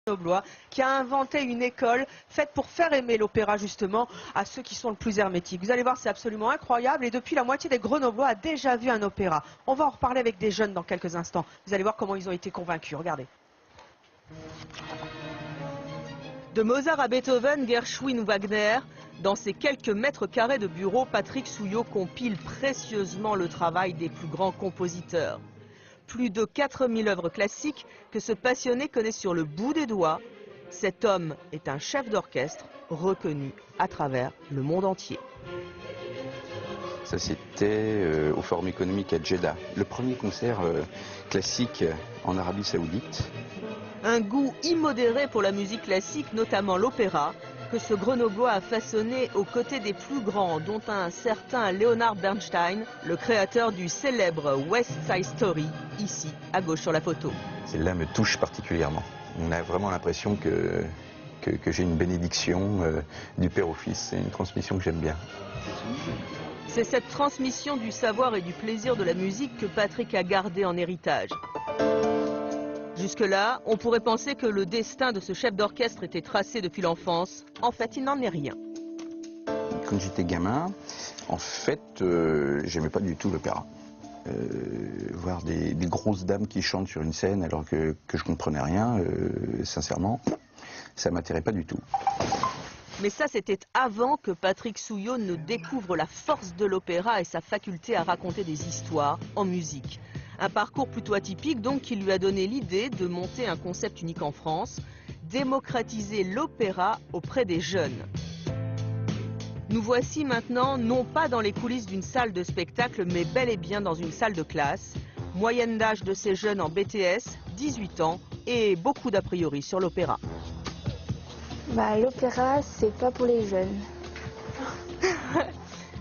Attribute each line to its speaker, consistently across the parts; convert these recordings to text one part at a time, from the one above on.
Speaker 1: Grenoblois, qui a inventé une école faite pour faire aimer l'opéra justement à ceux qui sont le plus hermétiques. Vous allez voir, c'est absolument incroyable et depuis la moitié des Grenoblois a déjà vu un opéra. On va en reparler avec des jeunes dans quelques instants. Vous allez voir comment ils ont été convaincus. Regardez. De Mozart à Beethoven, Gershwin ou Wagner, dans ces quelques mètres carrés de bureau, Patrick Souillot compile précieusement le travail des plus grands compositeurs. Plus de 4000 œuvres classiques que ce passionné connaît sur le bout des doigts. Cet homme est un chef d'orchestre reconnu à travers le monde entier.
Speaker 2: Ça c'était au Forum économique à Jeddah, le premier concert classique en Arabie Saoudite.
Speaker 1: Un goût immodéré pour la musique classique, notamment l'opéra, que ce Grenoblois a façonné aux côtés des plus grands, dont un certain Leonard Bernstein, le créateur du célèbre West Side Story, ici, à gauche sur la photo.
Speaker 2: Celle-là me touche particulièrement. On a vraiment l'impression que j'ai une bénédiction du père au fils. C'est une transmission que j'aime bien.
Speaker 1: C'est cette transmission du savoir et du plaisir de la musique que Patrick a gardé en héritage. Jusque-là, on pourrait penser que le destin de ce chef d'orchestre était tracé depuis l'enfance. En fait, il n'en est rien.
Speaker 2: Quand j'étais gamin, en fait, j'aimais pas du tout l'opéra. Voir des grosses dames qui chantent sur une scène alors que je comprenais rien, sincèrement, ça m'attirait pas du tout.
Speaker 1: Mais ça, c'était avant que Patrick Souillot ne découvre la force de l'opéra et sa faculté à raconter des histoires en musique. Un parcours plutôt atypique donc qui lui a donné l'idée de monter un concept unique en France, démocratiser l'opéra auprès des jeunes. Nous voici maintenant non pas dans les coulisses d'une salle de spectacle mais bel et bien dans une salle de classe. Moyenne d'âge de ces jeunes en BTS, 18 ans et beaucoup d'a priori sur l'opéra.
Speaker 3: L'opéra, c'est pas pour les jeunes.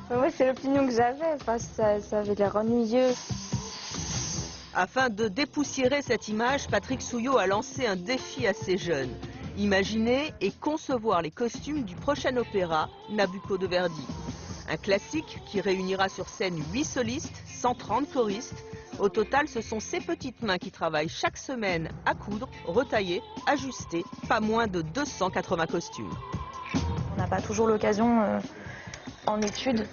Speaker 3: Moi, c'est l'opinion que j'avais. Enfin, ça avait l'air ennuyeux.
Speaker 1: Afin de dépoussiérer cette image, Patrick Souillot a lancé un défi à ces jeunes. Imaginer et concevoir les costumes du prochain opéra Nabucco de Verdi. Un classique qui réunira sur scène 8 solistes, 130 choristes. Au total, ce sont ces petites mains qui travaillent chaque semaine à coudre, retailler, ajuster, pas moins de 280 costumes.
Speaker 3: On n'a pas toujours l'occasion en études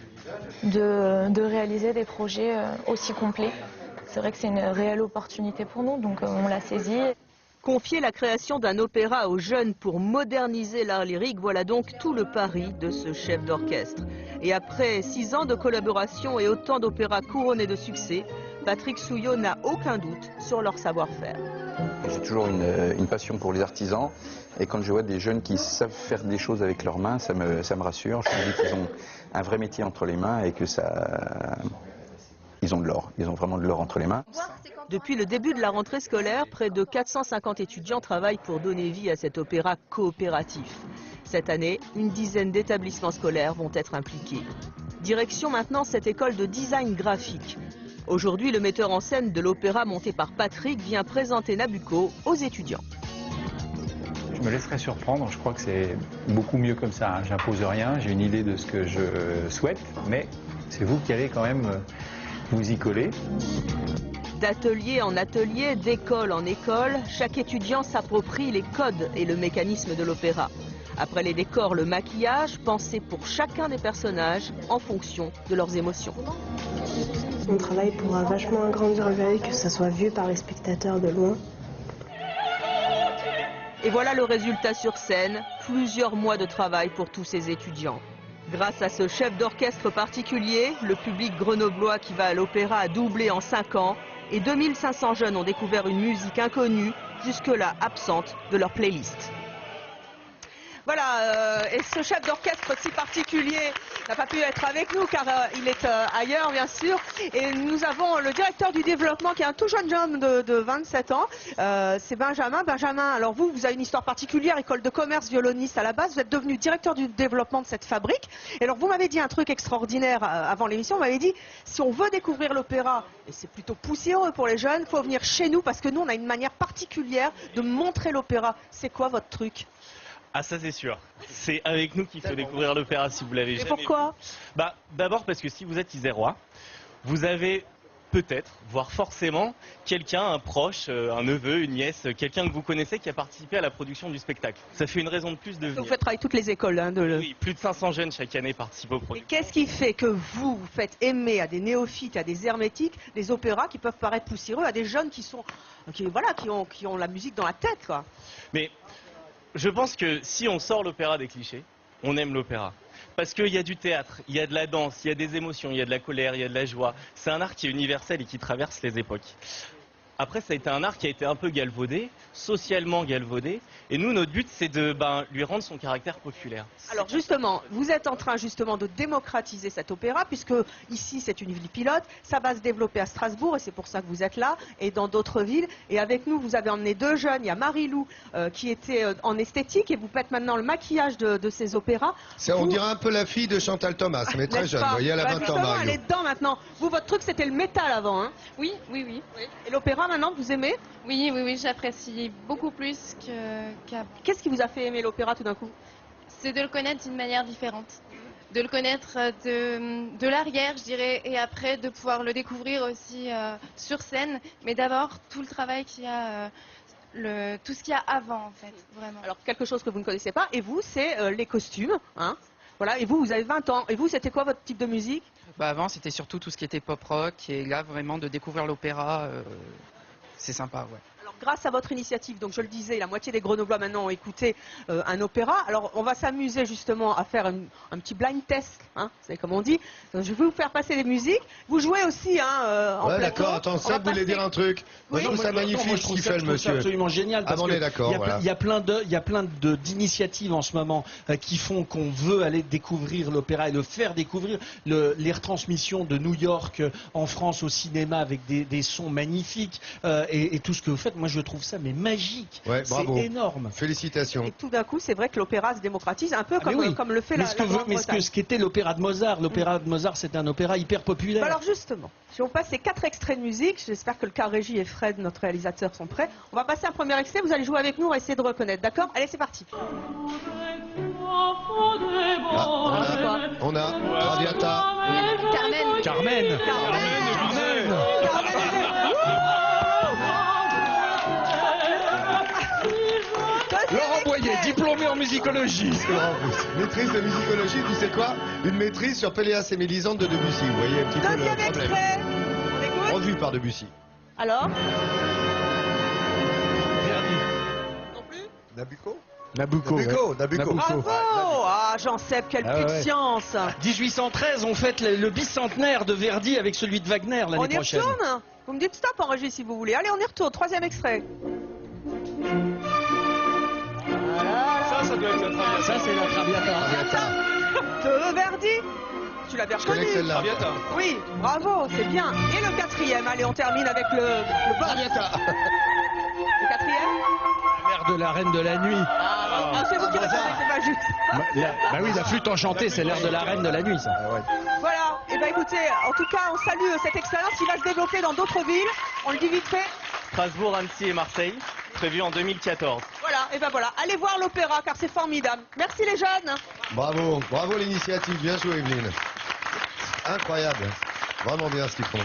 Speaker 3: de réaliser des projets aussi complets. C'est vrai que c'est une réelle opportunité pour nous, donc on l'a saisi.
Speaker 1: Confier la création d'un opéra aux jeunes pour moderniser l'art lyrique, voilà donc tout le pari de ce chef d'orchestre. Et après 6 ans de collaboration et autant d'opéras couronnés de succès, Patrick Souillot n'a aucun doute sur leur savoir-faire.
Speaker 2: J'ai toujours une passion pour les artisans et quand je vois des jeunes qui savent faire des choses avec leurs mains, ça me rassure. Je me dis qu'ils ont un vrai métier entre les mains et que ils ont de l'or. Ils ont vraiment de l'or entre les mains.
Speaker 1: Depuis le début de la rentrée scolaire, près de 450 étudiants travaillent pour donner vie à cet opéra coopératif. Cette année, une dizaine d'établissements scolaires vont être impliqués. Direction maintenant cette école de design graphique. Aujourd'hui, le metteur en scène de l'opéra monté par Patrick vient présenter Nabucco aux étudiants.
Speaker 4: Je me laisserai surprendre, je crois que c'est beaucoup mieux comme ça. J'impose rien, j'ai une idée de ce que je souhaite, mais c'est vous qui allez quand même vous y coller.
Speaker 1: D'atelier en atelier, d'école en école, chaque étudiant s'approprie les codes et le mécanisme de l'opéra. Après les décors, le maquillage, pensé pour chacun des personnages en fonction de leurs émotions.
Speaker 5: On travaille pour vachement agrandir le verre, que ça soit vu par les spectateurs de loin.
Speaker 1: Et voilà le résultat sur scène, plusieurs mois de travail pour tous ces étudiants. Grâce à ce chef d'orchestre particulier, le public grenoblois qui va à l'opéra a doublé en 5 ans et 2500 jeunes ont découvert une musique inconnue, jusque-là absente de leur playlist. Voilà, et ce chef d'orchestre si particulier n'a pas pu être avec nous car il est ailleurs bien sûr. Et nous avons le directeur du développement qui est un tout jeune homme de 27 ans, c'est Benjamin. Benjamin, alors vous avez une histoire particulière, école de commerce, violoniste à la base, vous êtes devenu directeur du développement de cette fabrique. Et alors vous m'avez dit un truc extraordinaire avant l'émission, vous m'avez dit si on veut découvrir l'opéra, et c'est plutôt poussiéreux pour les jeunes, il faut venir chez nous parce que nous on a une manière particulière de montrer l'opéra. C'est quoi votre truc ?
Speaker 6: Ah ça c'est sûr, c'est avec nous qu'il faut découvrir l'opéra si vous l'avez jamais vu.
Speaker 1: Et pourquoi ?
Speaker 6: D'abord parce que si vous êtes isérois, vous avez peut-être, voire forcément, quelqu'un, un proche, un neveu, une nièce, quelqu'un que vous connaissez qui a participé à la production du spectacle. Ça fait une raison de plus de venir.
Speaker 1: Vous faites travailler toutes les écoles. Hein,
Speaker 6: Oui, plus de 500 jeunes chaque année participent au projet.
Speaker 1: Et qu'est-ce qui fait que vous faites aimer à des néophytes, à des hermétiques, des opéras qui peuvent paraître poussiéreux, à des jeunes qui ont la musique dans la tête, quoi.
Speaker 6: Mais je pense que si on sort l'opéra des clichés, on aime l'opéra. Parce qu'il y a du théâtre, il y a de la danse, il y a des émotions, il y a de la colère, il y a de la joie. C'est un art qui est universel et qui traverse les époques. Après, ça a été un art qui a été un peu galvaudé, socialement galvaudé. Et nous, notre but, c'est de lui rendre son caractère populaire.
Speaker 1: Alors justement, vous êtes en train justement de démocratiser cet opéra, puisque ici c'est une ville pilote, ça va se développer à Strasbourg et c'est pour ça que vous êtes là, et dans d'autres villes. Et avec nous, vous avez emmené deux jeunes, il y a Marie-Lou qui était en esthétique, et vous faites maintenant le maquillage de ces opéras.
Speaker 7: On dirait un peu la fille de Chantal Thomas, mais très jeune, vous voyez, elle a 20 ans,
Speaker 1: justement, elle
Speaker 7: Mario.
Speaker 1: est dedans maintenant. Vous, votre truc, c'était le métal avant, hein?
Speaker 8: Oui, oui, oui.
Speaker 1: Et l'opéra maintenant, vous aimez?
Speaker 8: Oui, oui, oui, j'apprécie beaucoup plus qu'à...
Speaker 1: Qu'est-ce qui vous a fait aimer l'opéra tout d'un coup?
Speaker 8: C'est de le connaître d'une manière différente. De le connaître de l'arrière, je dirais, et après de pouvoir le découvrir aussi sur scène. Mais d'abord, tout le travail qu'il y a, tout ce qu'il y a avant, en fait, vraiment.
Speaker 1: Alors, quelque chose que vous ne connaissez pas, et vous, c'est les costumes, hein? Voilà, et vous avez 20 ans. Et vous, c'était quoi votre type de musique?
Speaker 9: Avant, c'était surtout tout ce qui était pop-rock, et là, vraiment, de découvrir l'opéra, c'est sympa, ouais.
Speaker 1: Alors, grâce à votre initiative, donc je le disais, la moitié des Grenoblois maintenant ont écouté un opéra. Alors, on va s'amuser justement à faire un petit blind test, hein, vous savez comment on dit. Donc, je vais vous faire passer des musiques. Vous jouez aussi, hein, en
Speaker 7: Ouais,
Speaker 1: plateau.
Speaker 7: d'accord, attends, ça voulait dire un truc. Moi, je trouve ça magnifique ce qu'il fait, le
Speaker 10: C'est
Speaker 7: monsieur.
Speaker 10: absolument génial. Parce
Speaker 7: on est d'accord, voilà.
Speaker 10: Il y a plein d'initiatives en ce moment qui font qu'on veut aller découvrir l'opéra et le faire découvrir. Les retransmissions de New York en France au cinéma avec des sons magnifiques et tout ce que vous faites. Moi, je trouve ça mais magique.
Speaker 7: Ouais, bravo.
Speaker 10: C'est énorme.
Speaker 7: Félicitations.
Speaker 1: Et tout d'un coup, c'est vrai que l'opéra se démocratise un peu comme le fait la Grande-Bretagne.
Speaker 10: Ce qu'était l'opéra de Mozart, c'était un opéra hyper populaire.
Speaker 1: Alors justement, si on passe ces 4 extraits de musique, j'espère que le car régie et Fred, notre réalisateur, sont prêts. On va passer un premier extrait, vous allez jouer avec nous, on va essayer de reconnaître, d'accord? Allez, c'est parti.
Speaker 7: On a Traviata.
Speaker 8: Carmen.
Speaker 10: Laurent Boyer, diplômé en musicologie.
Speaker 7: Maîtrise de musicologie, tu sais quoi? Une maîtrise sur Péléas et Mélisande de Debussy. Vous voyez un petit peu le
Speaker 1: Deuxième
Speaker 7: problème.
Speaker 1: extrait. On écoute?
Speaker 7: Revu par Debussy.
Speaker 1: Alors?
Speaker 7: Nabucco.
Speaker 10: Nabucco.
Speaker 1: Bravo! Ah, Jean-Seb, quelle petite
Speaker 10: ouais.
Speaker 1: science!
Speaker 10: 1813, on fête le bicentenaire de Verdi avec celui de Wagner
Speaker 1: On
Speaker 10: l'année
Speaker 1: y
Speaker 10: prochaine.
Speaker 1: retourne? Vous me dites stop en régie si vous voulez. Allez, on y retourne. Troisième extrait.
Speaker 6: Ça doit être la Traviata.
Speaker 10: Ça, c'est la Traviata.
Speaker 1: De Verdi. Tu l'as bien
Speaker 7: Je connais
Speaker 1: reconnu.
Speaker 7: celle-là.
Speaker 6: Traviata.
Speaker 1: Oui, bravo, c'est bien. Et le quatrième, allez, on termine avec le boss. Le quatrième?
Speaker 10: La mère de la reine de la nuit.
Speaker 1: Ah, c'est vous qui répondez, c'est pas juste.
Speaker 10: Bah oui, la flûte enchantée, c'est l'air de la reine de la nuit, ça.
Speaker 1: Voilà, et ben écoutez, en tout cas, on salue cette expérience qui va se développer dans d'autres villes. On le dit vite fait.
Speaker 6: Strasbourg, Annecy et Marseille, prévu en 2014.
Speaker 1: Voilà, et ben voilà, allez voir l'opéra car c'est formidable. Merci les jeunes.
Speaker 7: Bravo l'initiative, bien joué Evelyne. Incroyable, vraiment bien ce qu'ils font.